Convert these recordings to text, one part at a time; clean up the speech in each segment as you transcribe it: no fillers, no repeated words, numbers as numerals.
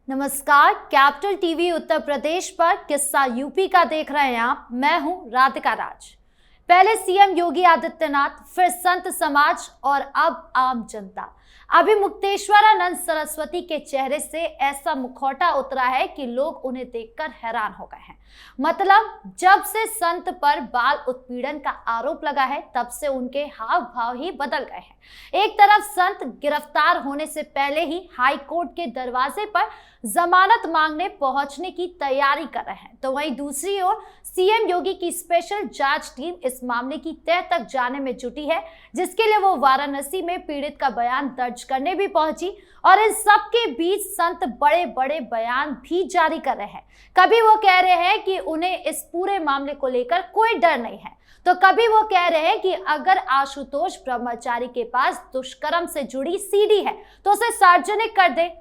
नमस्कार, capital TV Uttar Pradesh पर किस्सा यूपी का देख रहे हैं आप। मैं हूं राधिका राज। पहले सीएम योगी आदित्यनाथ, फिर संत समाज और अब आम जनता। अभी मुक्तेश्वरानंद सरस्वती के चेहरे से ऐसा मुखौटा उतरा है कि लोग उन्हें देखकर हैरान हो गए हैं। मतलब जब से संत पर बाल उत्पीड़न का आरोप लगा है, तब से उनके हाव भाव ही बदल गए हैं। एक तरफ संत गिरफ्तार होने से पहले ही हाई कोर्ट के दरवाजे पर जमानत मांगने पहुंचने की तैयारी कर रहे हैं, तो वहीं दूसरी ओर सीएम योगी की स्पेशल जांच टीम इस मामले की तह तक जाने में जुटी है, जिसके लिए वो वाराणसी में पीड़ित का बयान दर्ज करने भी पहुंची। और इन सब के बीच संत बड़े बड़े बयान भी जारी कर रहे हैं। कभी वो कह रहे हैं कि उन्हें इस पूरे मामले को लेकर कोई डर नहीं है, तो कभी वो कह रहे हैं कि अगर आशुतोष ब्रह्मचारी के पास दुष्कर्म से जुड़ी सीडी है तो उसे सार्वजनिक कर दे।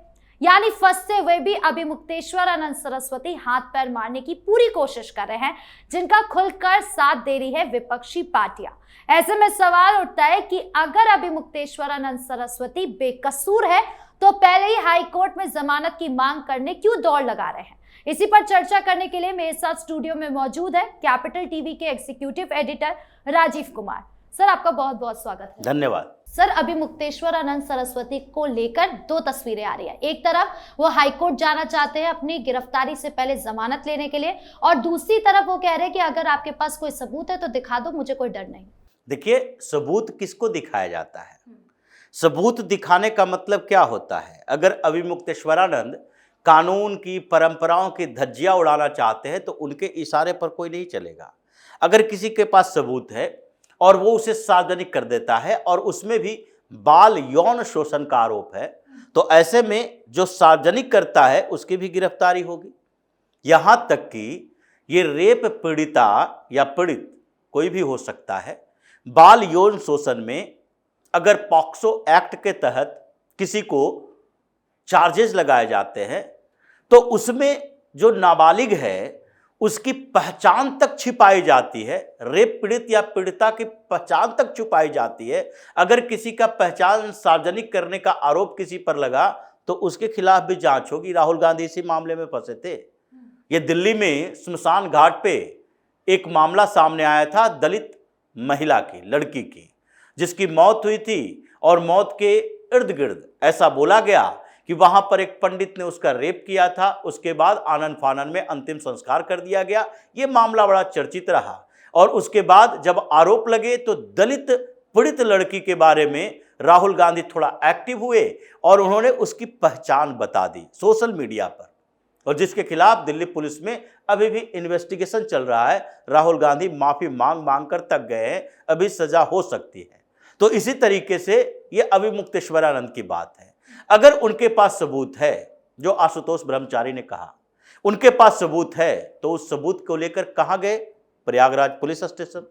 यानी फंसते हुए भी अभी मुक्तेश्वरानंद सरस्वती हाथ पैर मारने की पूरी कोशिश कर रहे हैं, जिनका खुलकर साथ दे रही है विपक्षी पार्टियां। ऐसे में सवाल उठता है कि अगर अभी मुक्तेश्वरानंद सरस्वती बेकसूर है तो पहले ही हाई कोर्ट में जमानत की मांग करने क्यों दौड़ लगा रहे हैं। इसी पर चर्चा करने के लिए मेरे साथ स्टूडियो में मौजूद है कैपिटल टीवी के executive editor Rajeev Kumar. Sir, आपका बहुत बहुत स्वागत है। धन्यवाद। सर, अभी मुक्तेश्वरानंद सरस्वती को लेकर दो तस्वीरें आ रही है। एक तरफ वो हाईकोर्ट जाना चाहते हैं अपनी गिरफ्तारी से पहले जमानत लेने के लिए, और दूसरी तरफ वो कह रहे हैं कि अगर आपके पास कोई सबूत है तो दिखा दो, मुझे कोई डर नहीं। देखिए, सबूत किसको दिखाया जाता है? सबूत दिखाने का मतलब क्या होता है? अगर अभी मुक्तेश्वरानंद कानून की परंपराओं की धज्जियां उड़ाना चाहते हैं तो उनके इशारे पर कोई नहीं चलेगा। अगर किसी के पास सबूत है और वो उसे सार्वजनिक कर देता है और उसमें भी बाल यौन शोषण का आरोप है, तो ऐसे में जो सार्वजनिक करता है उसकी भी गिरफ्तारी होगी। यहां तक कि ये रेप पीड़िता या पीड़ित कोई भी हो सकता है। बाल यौन शोषण में अगर पॉक्सो एक्ट के तहत किसी को चार्जेस लगाए जाते हैं तो उसमें जो नाबालिग है उसकी पहचान तक छिपाई जाती है। रेप पीड़ित या पीड़िता की पहचान तक छुपाई जाती है। अगर किसी का पहचान सार्वजनिक करने का आरोप किसी पर लगा तो उसके खिलाफ भी जांच होगी। राहुल गांधी इसी मामले में फंसे थे। ये दिल्ली में श्मशान घाट पे एक मामला सामने आया था, दलित महिला की, लड़की की, जिसकी मौत हुई थी और मौत के इर्द गिर्द ऐसा बोला गया कि वहां पर एक पंडित ने उसका रेप किया था। उसके बाद आनन फानन में अंतिम संस्कार कर दिया गया। ये मामला बड़ा चर्चित रहा और उसके बाद जब आरोप लगे तो दलित पीड़ित लड़की के बारे में राहुल गांधी थोड़ा एक्टिव हुए और उन्होंने उसकी पहचान बता दी सोशल मीडिया पर, और जिसके खिलाफ दिल्ली पुलिस में अभी भी इन्वेस्टिगेशन चल रहा है। राहुल गांधी माफी मांग कर तक गए हैं, अभी सजा हो सकती है। तो इसी तरीके से ये अभी मुक्तेश्वरानंद की बात है। अगर उनके पास सबूत है, जो आशुतोष ब्रह्मचारी ने कहा, उनके पास सबूत है, तो उस सबूत को लेकर कहां गए? Prayagraj police station.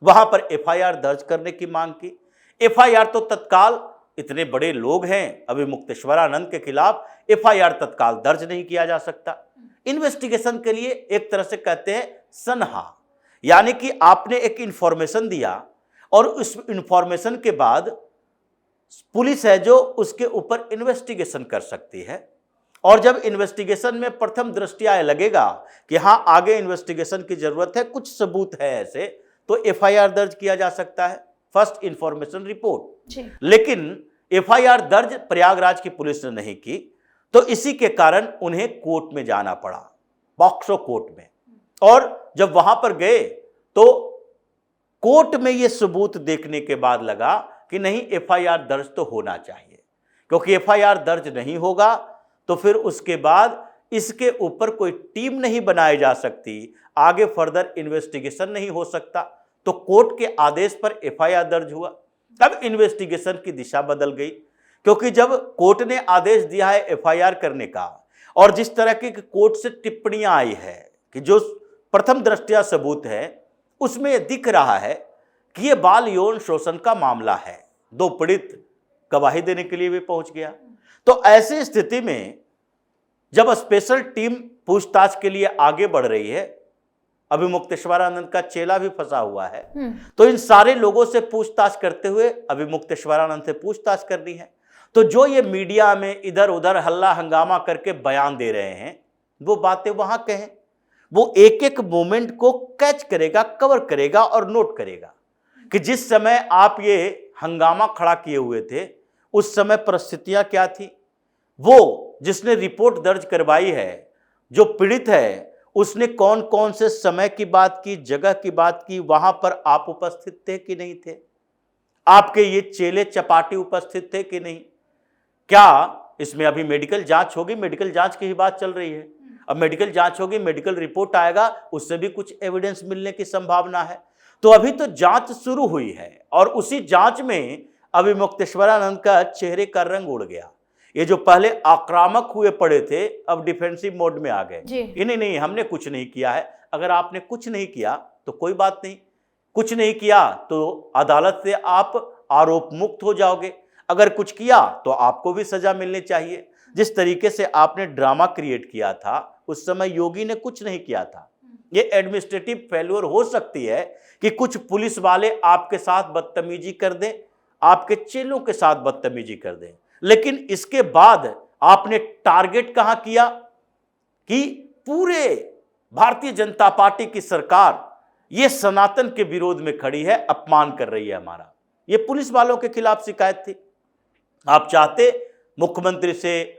वहां पर एफआईआर दर्ज करने की मांग की। एफआईआर तो तत्काल, इतने बड़े लोग हैं, अभी मुक्तेश्वरानंद के खिलाफ एफआईआर तत्काल दर्ज नहीं किया जा सकता। इन्वेस्टिगेशन के लिए एक तरह से कहते हैं सनहा, यानी कि आपने एक इंफॉर्मेशन दिया और उस इंफॉर्मेशन के बाद पुलिस है जो उसके ऊपर इन्वेस्टिगेशन कर सकती है। और जब इन्वेस्टिगेशन में प्रथम दृष्टया लगेगा कि हां, आगे इन्वेस्टिगेशन की जरूरत है, कुछ सबूत है ऐसे, तो एफआईआर दर्ज किया जा सकता है, फर्स्ट इंफॉर्मेशन रिपोर्ट। लेकिन एफआईआर दर्ज प्रयागराज की पुलिस ने नहीं की, तो इसी के कारण उन्हें कोर्ट में जाना पड़ा, पॉक्सो कोर्ट में। और जब वहां पर गए तो कोर्ट में यह सबूत देखने के बाद लगा कि नहीं, एफआईआर दर्ज तो होना चाहिए, क्योंकि एफआईआर दर्ज नहीं होगा तो फिर उसके बाद इसके ऊपर कोई टीम नहीं बनाई जा सकती, आगे फर्दर इन्वेस्टिगेशन नहीं हो सकता। तो कोर्ट के आदेश पर एफआईआर दर्ज हुआ। तब इन्वेस्टिगेशन की दिशा बदल गई, क्योंकि जब कोर्ट ने आदेश दिया है एफआईआर करने का और जिस तरह की कोर्ट से टिप्पणियां आई है कि जो प्रथम दृष्टया सबूत है उसमें दिख रहा है कि यह बाल यौन शोषण का मामला है। दो पीड़ित गवाही देने के लिए भी पहुंच गया। तो ऐसी स्थिति में जब स्पेशल टीम पूछताछ के लिए आगे बढ़ रही है, अभी मुक्तेश्वरानंद का चेला भी फंसा हुआ है, तो इन सारे लोगों से पूछताछ करते हुए अभी मुक्तेश्वरानंद से पूछताछ करनी है। तो जो ये मीडिया में इधर उधर हल्ला हंगामा करके बयान दे रहे हैं, वो बातें वहां कहें। वो एक एक मोमेंट को कैच करेगा, कवर करेगा और नोट करेगा कि जिस समय आप ये हंगामा खड़ा किए हुए थे उस समय परिस्थितियां क्या थी। वो जिसने रिपोर्ट दर्ज करवाई है, जो पीड़ित है, उसने कौन कौन से समय की बात की, जगह की बात की, वहां पर आप उपस्थित थे कि नहीं थे, आपके ये चेले चपाटी उपस्थित थे कि नहीं, क्या इसमें अभी मेडिकल जांच होगी, मेडिकल जांच की ही बात चल रही है। अब मेडिकल जांच होगी, मेडिकल रिपोर्ट आएगा, उससे भी कुछ एविडेंस मिलने की संभावना है। तो अभी तो जांच शुरू हुई है और उसी जांच में अभी मुक्तेश्वरानंद का चेहरे का रंग उड़ गया। ये जो पहले आक्रामक हुए पड़े थे अब डिफेंसिव मोड में आ गए कि नहीं हमने कुछ नहीं किया है। अगर आपने कुछ नहीं किया तो कोई बात नहीं, कुछ नहीं किया तो अदालत से आप आरोप मुक्त हो जाओगे, अगर कुछ किया तो आपको भी सजा मिलनी चाहिए। जिस तरीके से आपने ड्रामा क्रिएट किया था उस समय योगी ने कुछ नहीं किया था। ये एडमिनिस्ट्रेटिव फेल्योर हो सकती है कि कुछ पुलिस वाले आपके साथ बदतमीजी कर दें, आपके चेलों के साथ बदतमीजी कर दें, लेकिन इसके बाद आपने टारगेट कहां किया कि पूरे भारतीय जनता पार्टी की सरकार ये सनातन के विरोध में खड़ी है, अपमान कर रही है हमारा। ये पुलिस वालों के खिलाफ शिकायत थी। आप चाहते मुख्यमंत्री से,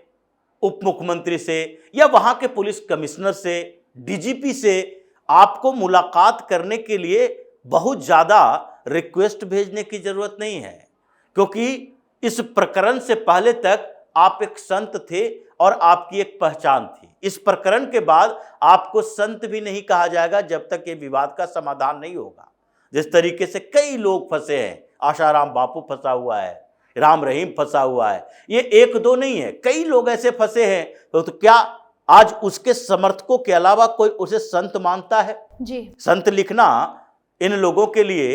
उप मुख्यमंत्री से या वहां के पुलिस कमिश्नर से, डीजीपी से आपको मुलाकात करने के लिए बहुत ज्यादा रिक्वेस्ट भेजने की जरूरत नहीं है, क्योंकि इस प्रकरण से पहले तक आप एक संत थे और आपकी एक पहचान थी। इस प्रकरण के बाद आपको संत भी नहीं कहा जाएगा जब तक ये विवाद का समाधान नहीं होगा। जिस तरीके से कई लोग फंसे हैं, आशाराम बापू फंसा हुआ है, राम रहीम फंसा हुआ है, ये एक दो नहीं है, कई लोग ऐसे फंसे हैं। तो क्या आज उसके समर्थकों के अलावा कोई उसे संत मानता है? जी। संत लिखना इन लोगों के लिए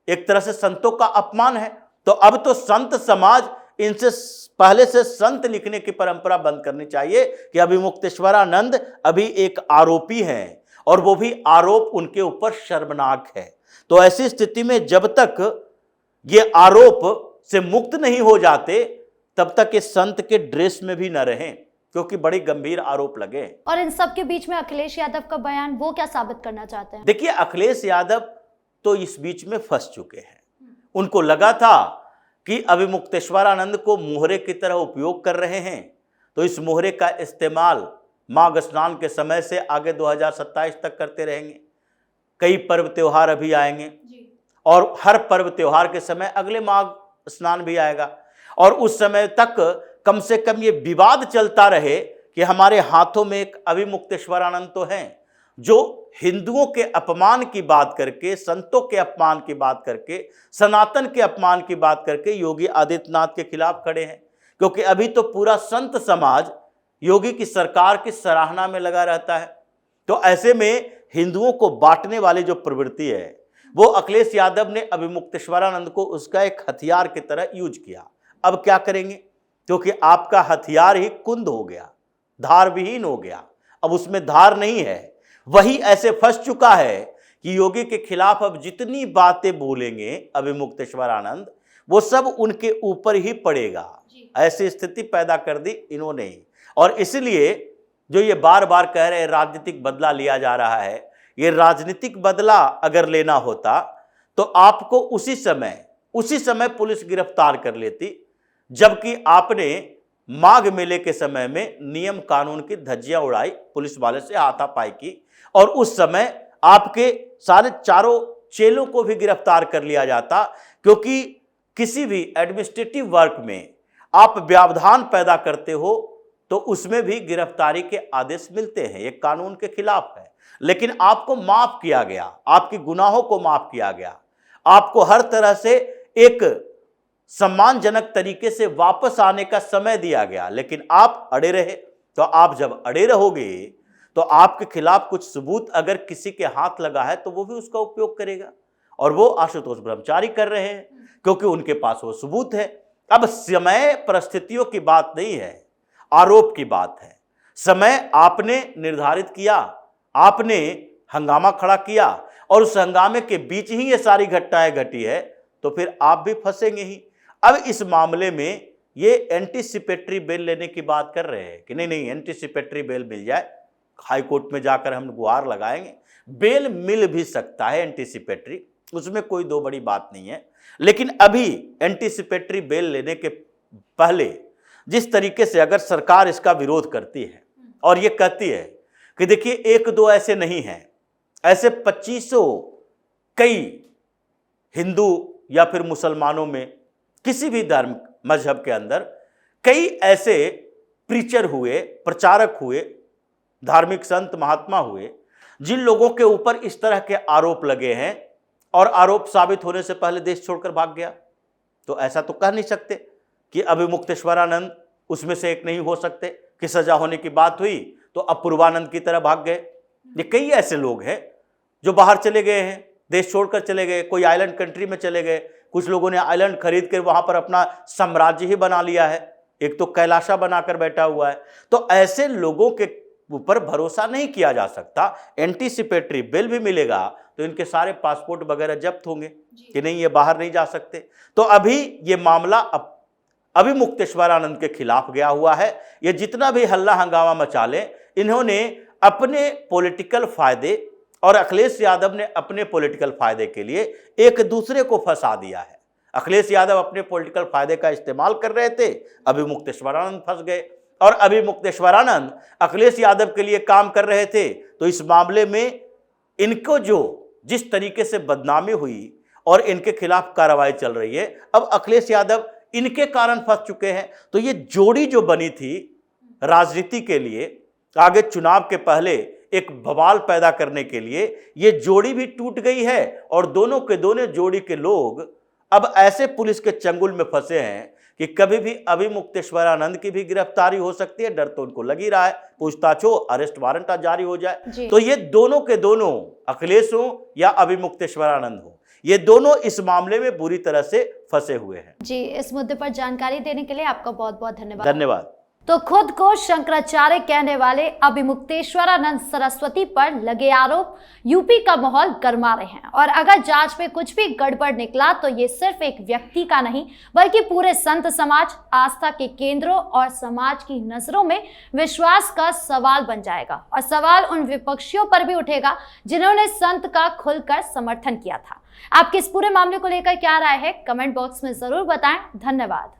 एक तरह से संतों का अपमान है। तो अब तो संत समाज इनसे पहले से संत लिखने की परंपरा बंद करनी चाहिए कि अभी मुक्तेश्वरानंद अभी एक आरोपी हैं और वो भी आरोप उनके ऊपर शर्मनाक है। तो ऐसी स्थिति में जब तक ये आरोप से मुक्त नहीं हो जाते तब तक ये संत के ड्रेस में भी न रहें, क्योंकि बड़ी गंभीर आरोप लगे। और इन सब के बीच में अखिलेश यादव का बयान, वो क्या साबित करना चाहते हैं? देखिए, अखिलेश यादव तो इस बीच में फंस चुके हैं। उनको लगा था कि अभी मुक्तेश्वरानंद को मोहरे की तरह उपयोग कर रहे हैं, तो इस मोहरे का इस्तेमाल माघ स्नान के समय से आगे 2027 तक करते रहेंगे। कई पर्व त्योहार अभी आएंगे और हर पर्व त्योहार के समय अगले माघ स्नान भी आएगा और उस समय तक कम से कम ये विवाद चलता रहे कि हमारे हाथों में एक अभी मुक्तेश्वरानंद तो हैं जो हिंदुओं के अपमान की बात करके, संतों के अपमान की बात करके, सनातन के अपमान की बात करके योगी आदित्यनाथ के खिलाफ खड़े हैं। क्योंकि अभी तो पूरा संत समाज योगी की सरकार की सराहना में लगा रहता है। तो ऐसे में हिंदुओं को बांटने वाली जो प्रवृत्ति है वो अखिलेश यादव ने अभी मुक्तेश्वरानंद को उसका एक हथियार की तरह यूज किया। अब क्या करेंगे? क्योंकि आपका हथियार ही कुंद हो गया, धार विहीन हो गया, अब उसमें धार नहीं है। वही ऐसे फंस चुका है कि योगी के खिलाफ अब जितनी बातें बोलेंगे अभी मुक्तेश्वरानंद, वो सब उनके ऊपर ही पड़ेगा। ऐसी स्थिति पैदा कर दी इन्होंने ही। और इसलिए जो ये बार बार कह रहे हैं राजनीतिक बदला लिया जा रहा है, ये राजनीतिक बदला अगर लेना होता तो आपको उसी समय पुलिस गिरफ्तार कर लेती, जबकि आपने माघ मेले के समय में नियम कानून की धज्जियां उड़ाई, पुलिस वाले से हाथापाई की और उस समय आपके सारे चारों चेलों को भी गिरफ्तार कर लिया जाता। क्योंकि किसी भी एडमिनिस्ट्रेटिव वर्क में आप व्यवधान पैदा करते हो तो उसमें भी गिरफ्तारी के आदेश मिलते हैं, ये कानून के खिलाफ है। लेकिन आपको माफ किया गया, आपकी गुनाहों को माफ किया गया, आपको हर तरह से एक सम्मानजनक तरीके से वापस आने का समय दिया गया, लेकिन आप अड़े रहे। तो आप जब अड़े रहोगे तो आपके खिलाफ कुछ सबूत अगर किसी के हाथ लगा है तो वो भी उसका उपयोग करेगा, और वो आशुतोष ब्रह्मचारी कर रहे हैं क्योंकि उनके पास वो सबूत है। अब समय परिस्थितियों की बात नहीं है, आरोप की बात है। समय आपने निर्धारित किया, आपने हंगामा खड़ा किया और उस हंगामे के बीच ही ये सारी घटनाएं घटी है, तो फिर आप भी फंसेंगे ही। अब इस मामले में ये एंटीसिपेटरी बेल लेने की बात कर रहे हैं कि नहीं नहीं एंटीसिपेटरी बेल मिल जाए, हाई कोर्ट में जाकर हम गुहार लगाएंगे। बेल मिल भी सकता है एंटीसिपेटरी, उसमें कोई दो बड़ी बात नहीं है, लेकिन अभी एंटीसिपेटरी बेल लेने के पहले जिस तरीके से अगर सरकार इसका विरोध करती है और ये कहती है कि देखिए एक दो ऐसे नहीं हैं, ऐसे 2500 कई हिंदू या फिर मुसलमानों में किसी भी धर्म मजहब के अंदर कई ऐसे प्रीचर हुए, प्रचारक हुए, धार्मिक संत महात्मा हुए जिन लोगों के ऊपर इस तरह के आरोप लगे हैं और आरोप साबित होने से पहले देश छोड़कर भाग गया। तो ऐसा तो कह नहीं सकते कि अभिमुक्तेश्वरानंद उसमें से एक नहीं हो सकते कि सजा होने की बात हुई तो अपूर्वानंद की तरह भाग गए। ये कई ऐसे लोग हैं जो बाहर चले गए हैं, देश छोड़कर चले गए, कोई आइलैंड कंट्री में चले गए, कुछ लोगों ने आइलैंड खरीद कर वहां पर अपना साम्राज्य ही बना लिया है, एक तो कैलाशा बनाकर बैठा हुआ है। तो ऐसे लोगों के ऊपर भरोसा नहीं किया जा सकता। एंटीसिपेटरी बिल भी मिलेगा तो इनके सारे पासपोर्ट वगैरह जब्त होंगे कि नहीं ये बाहर नहीं जा सकते। तो अभी ये मामला अभिमुक्तेश्वरानंद के खिलाफ गया हुआ है। ये जितना भी हल्ला हंगामा मचा ले, इन्होंने अपने पॉलिटिकल फायदे और अखिलेश यादव ने अपने पॉलिटिकल फायदे के लिए एक दूसरे को फंसा दिया है। अखिलेश यादव अपने पॉलिटिकल फायदे का इस्तेमाल कर रहे थे, अभिमुक्तेश्वरानंद फंस गए, और अभिमुक्तेश्वरानंद अखिलेश यादव के लिए काम कर रहे थे। तो इस मामले में इनको जो जिस तरीके से बदनामी हुई और इनके खिलाफ कार्रवाई चल रही है, अब अखिलेश यादव इनके कारण फंस चुके हैं। तो ये जोड़ी जो बनी थी राजनीति के लिए, आगे चुनाव के पहले एक बवाल पैदा करने के लिए, ये जोड़ी भी टूट गई है और दोनों के दोनों जोड़ी के लोग अब ऐसे पुलिस के चंगुल में फंसे हैं कि कभी भी अभिमुक्तेश्वरानंद की भी गिरफ्तारी हो सकती है। डर तो उनको लग ही रहा है, पूछताछ हो, अरेस्ट वारंट जारी हो जाए। तो ये दोनों के दोनों, अखिलेश हो या अभिमुक्तेश्वरानंद हो, ये दोनों इस मामले में बुरी तरह से फंसे हुए हैं। जी, इस मुद्दे पर जानकारी देने के लिए आपका बहुत बहुत धन्यवाद। धन्यवाद। तो खुद को शंकराचार्य कहने वाले अभिमुक्तेश्वरानंद सरस्वती पर लगे आरोप यूपी का माहौल गरमा रहे हैं, और अगर जांच में कुछ भी गड़बड़ निकला तो ये सिर्फ एक व्यक्ति का नहीं बल्कि पूरे संत समाज, आस्था के केंद्रों और समाज की नजरों में विश्वास का सवाल बन जाएगा। और सवाल उन विपक्षियों पर भी उठेगा जिन्होंने संत का खुलकर समर्थन किया था। आपके इस पूरे मामले को लेकर क्या राय है, कमेंट बॉक्स में जरूर बताएं। धन्यवाद।